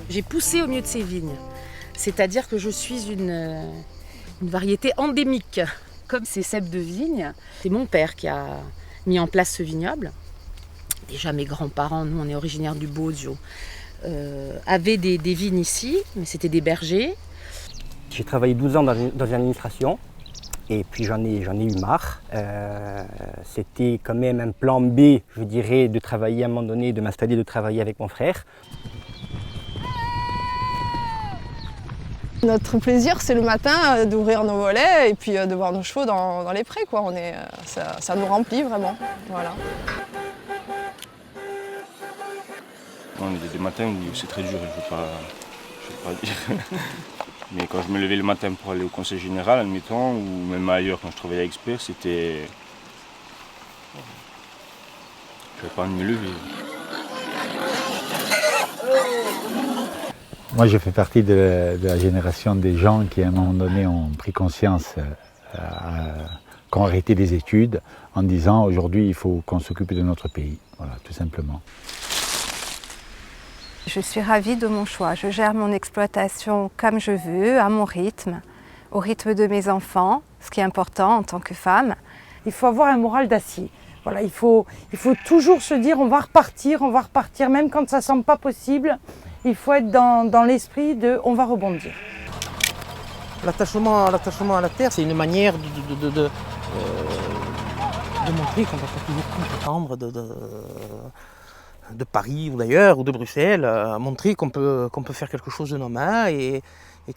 J'ai poussé au milieu de ces vignes, c'est-à-dire que je suis une variété endémique. Comme ces cèpes de vigne, c'est mon père qui a mis en place ce vignoble. Déjà mes grands-parents, nous on est originaires du Bozio, avaient des vignes ici, mais c'était des bergers. J'ai travaillé 12 ans dans l'administration et puis j'en ai eu marre. C'était quand même un plan B, je dirais, de travailler à un moment donné, de m'installer, de travailler avec mon frère. Notre plaisir, c'est le matin d'ouvrir nos volets et puis de voir nos chevaux dans les prés, quoi. Ça nous remplit vraiment. Voilà. Il y a des matins où c'est très dur, je ne vais pas dire. Mais quand je me levais le matin pour aller au conseil général, admettons, ou même ailleurs quand je travaillais à Expert, c'était... Je n'avais pas envie de me lever. Moi, je fais partie de la génération des gens qui, à un moment donné, ont pris conscience qu'on arrêté des études en disant aujourd'hui, il faut qu'on s'occupe de notre pays. Voilà, tout simplement. Je suis ravie de mon choix. Je gère mon exploitation comme je veux, à mon rythme, au rythme de mes enfants, ce qui est important en tant que femme. Il faut avoir un moral d'acier. Voilà, il faut toujours se dire on va repartir, même quand ça ne semble pas possible. Il faut être dans l'esprit de on va rebondir. L'attachement à la terre, c'est une manière de montrer qu'on ne va pas toujours tout attendre de Paris ou d'ailleurs, ou de Bruxelles, à montrer qu'on peut faire quelque chose de nos mains et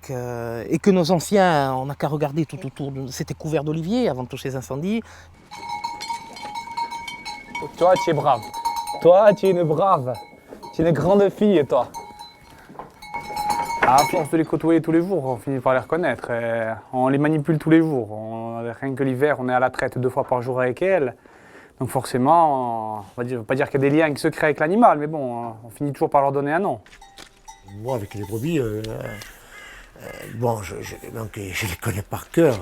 que nos anciens, on n'a qu'à regarder tout autour, c'était couvert d'oliviers avant tous ces incendies. Toi, tu es brave. Toi, tu es une brave. Tu es une grande fille, toi. À force de les côtoyer tous les jours, on finit par les reconnaître. On les manipule tous les jours. Rien que l'hiver, on est à la traite 2 fois par jour avec elles. Donc forcément, on ne va pas dire qu'il y a des liens qui se créent avec l'animal, mais bon, on finit toujours par leur donner un nom. Moi, avec les brebis, je les connais par cœur,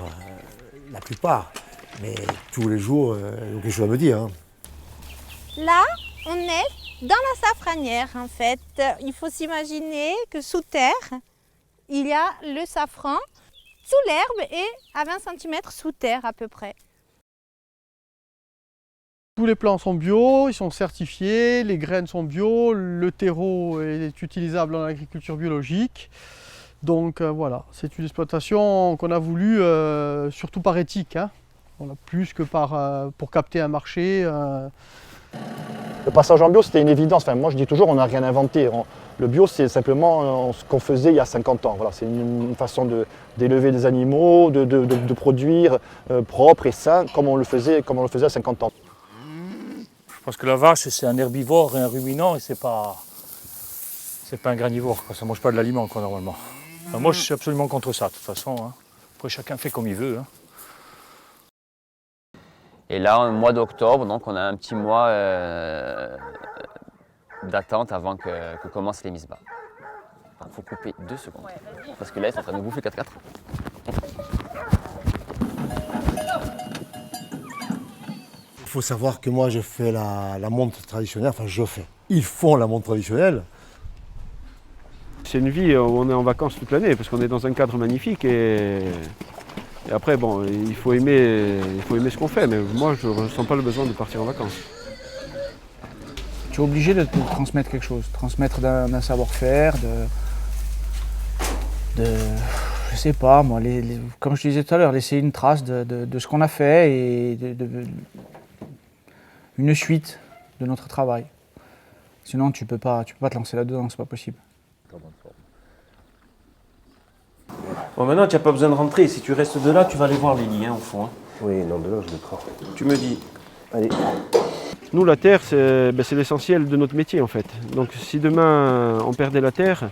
la plupart. Mais tous les jours, il y a quelque chose à me dire. Hein. Là, on est dans la safranière en fait. Il faut s'imaginer que sous terre, il y a le safran sous l'herbe et à 20 cm sous terre à peu près. Tous les plants sont bio, ils sont certifiés, les graines sont bio, le terreau est utilisable en agriculture biologique. Donc voilà, c'est une exploitation qu'on a voulu surtout par éthique, hein. Voilà, plus que pour capter un marché. Le passage en bio, c'était une évidence. Enfin, moi, je dis toujours, on n'a rien inventé. Le bio, c'est simplement ce qu'on faisait il y a 50 ans. Voilà, c'est une façon d'élever des animaux, de produire propre et sain, comme on le faisait à 50 ans. Je pense que la vache, c'est un herbivore et un ruminant, et c'est pas un granivore, quoi. Ça ne mange pas de l'aliment, quoi, normalement. Enfin, moi, je suis absolument contre ça, de toute façon. Hein. Après, chacun fait comme il veut. Hein. Et là, au mois d'octobre, donc, on a un petit mois d'attente avant que commencent les mises bas. Il faut couper 2 secondes, parce que là, ils sont en train de nous bouffer 4x4. Il faut savoir que moi je fais la montre traditionnelle, ils font la montre traditionnelle. C'est une vie où on est en vacances toute l'année parce qu'on est dans un cadre magnifique et après bon, il faut aimer ce qu'on fait, mais moi je ne ressens pas le besoin de partir en vacances. Tu es obligé de transmettre quelque chose, transmettre d'un savoir-faire, je sais pas moi, comme je disais tout à l'heure, laisser une trace de ce qu'on a fait et une suite de notre travail. Sinon, tu peux pas te lancer là-dedans, c'est pas possible. Bon, maintenant, tu n'as pas besoin de rentrer. Si tu restes de là, tu vas aller voir les nids, au fond. Hein. Oui, non, de là, je le crois. Tu me dis. Allez. Nous, la terre, c'est l'essentiel de notre métier, en fait. Donc, si demain, on perdait la terre,